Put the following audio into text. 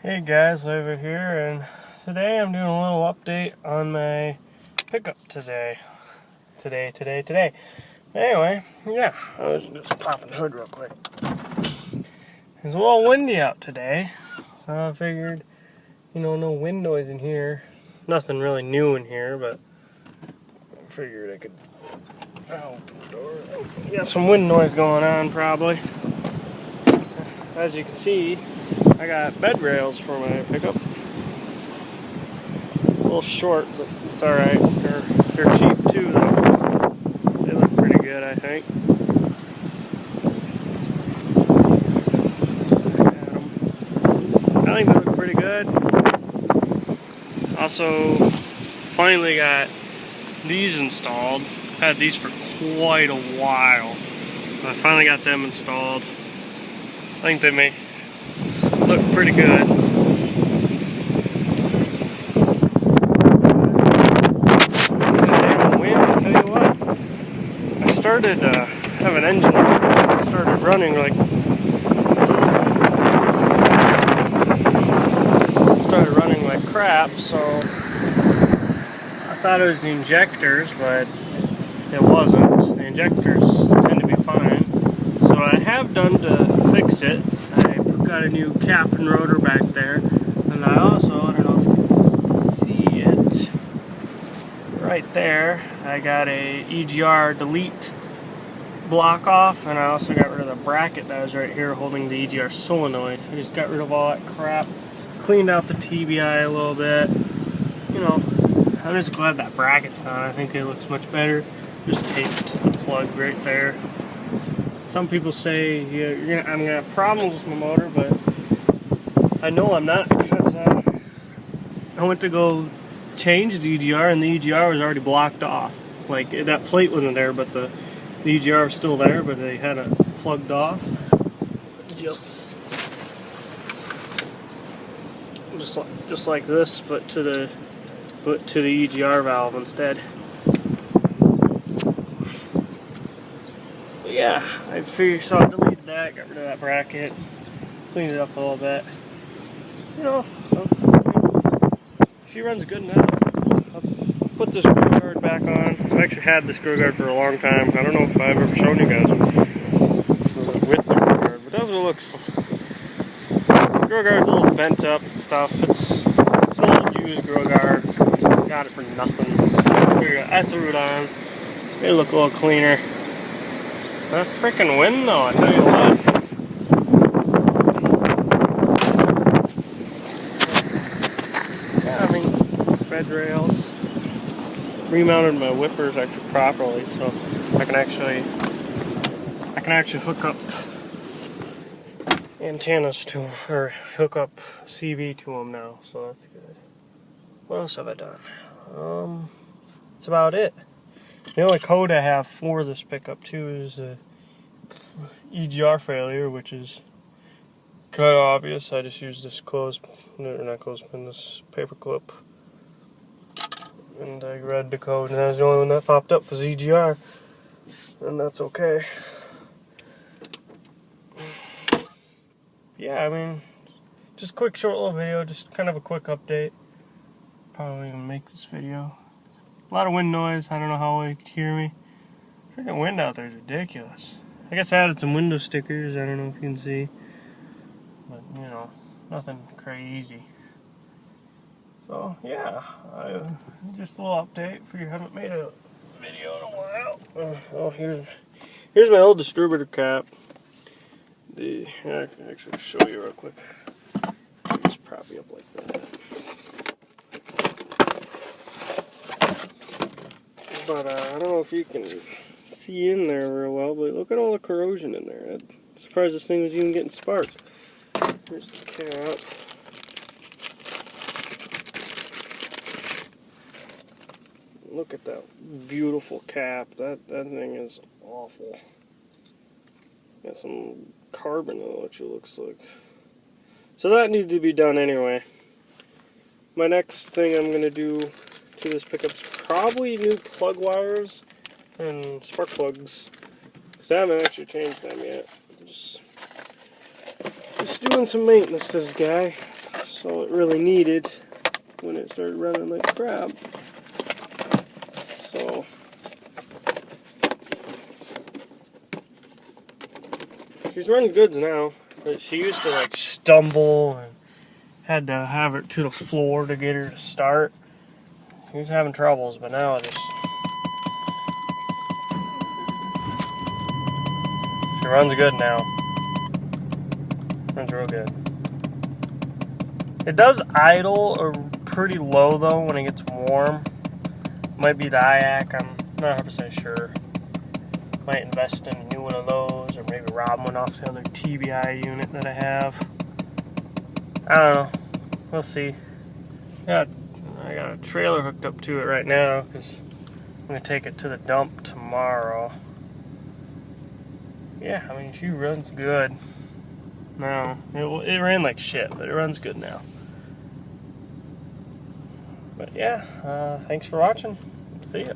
Hey guys, over here, and today I'm doing a little update on my pickup today. Anyway, yeah, I was just popping the hood real quick. It's a little windy out today, so I figured, no wind noise in here. Nothing really new in here, but I figured I could open the door. Got some wind noise going on, probably. As you can see, I got bed rails for my pickup. A little short, but it's alright. They're cheap too, though. They look pretty good, I think. I think they look pretty good. Also, finally got these installed. Had these for quite a while. I finally got them installed. I think they may look pretty good. Damn wind, I tell you what. I started having engine problems. It started running like crap, so I thought it was the injectors, but it wasn't. The injectors tend to be fine. So what I have done to fix it, I got a new cap and rotor back there, and I also, I don't know if you can see it, right there, I got a EGR delete block off, and I also got rid of the bracket that was right here holding the EGR solenoid. I just got rid of all that crap, cleaned out the TBI a little bit. I'm just glad that bracket's gone. I think it looks much better. Just taped the plug right there. Some people say I'm gonna have problems with my motor, but I know I'm not, because I went to go change the EGR and the EGR was already blocked off. Like, that plate wasn't there, but the EGR was still there, but they had it plugged off. Just like this, but to the EGR valve instead. But yeah, I figured, so I deleted that, got rid of that bracket, cleaned it up a little bit. She runs good now. I'll put this screw guard back on. I've actually had the screw guard for a long time. I don't know if I've ever shown you guys with the screw guard, but that's what it looks like. Screw guard's a little bent up and stuff. It's an old used screw guard. Got it for nothing. So I threw it on. Made it look a little cleaner. That freaking wind though, I tell you what. Bed rails. Remounted my whippers actually properly, so I can actually hook up antennas to them, or hook up CV to them now, so that's good. What else have I done? That's about it. The only code I have for this pickup too is EGR failure, which is kind of obvious. I just used this this paper clip. And I read the code, and that was the only one that popped up was EGR, and that's okay. Yeah, I mean, just a quick short little video, just kind of a quick update. Probably even make this video. A lot of wind noise, I don't know how well you could hear me. Freaking wind out there is ridiculous. I guess I added some window stickers, I don't know if you can see. But, nothing crazy. So, yeah, just a little update for you haven't made a video in a while. Here's my old distributor cap. I can actually show you real quick. Just prop you up like that. But I don't know if you can see in there real well, but look at all the corrosion in there. I'm surprised this thing was even getting sparked. Here's the cap. Look at that beautiful cap. That thing is awful. Got some carbon in it, which it looks like. So that needs to be done anyway. My next thing I'm going to do to this pickup is probably new plug wires and spark plugs. Because I haven't actually changed them yet. Just doing some maintenance to this guy. That's all it really needed when it started running like crap. So she's running goods now, but she used to like stumble and had to have her to the floor to get her to start. She was having troubles, but now she runs good now. Runs real good. It does idle or pretty low though when it gets warm. Might be the IAC, I'm not 100% sure. Might invest in a new one of those, or maybe rob one off the other TBI unit that I have. I don't know. We'll see. I got a trailer hooked up to it right now because I'm going to take it to the dump tomorrow. Yeah, I mean, she runs good now. It ran like shit, but it runs good now. But yeah, thanks for watching. See ya.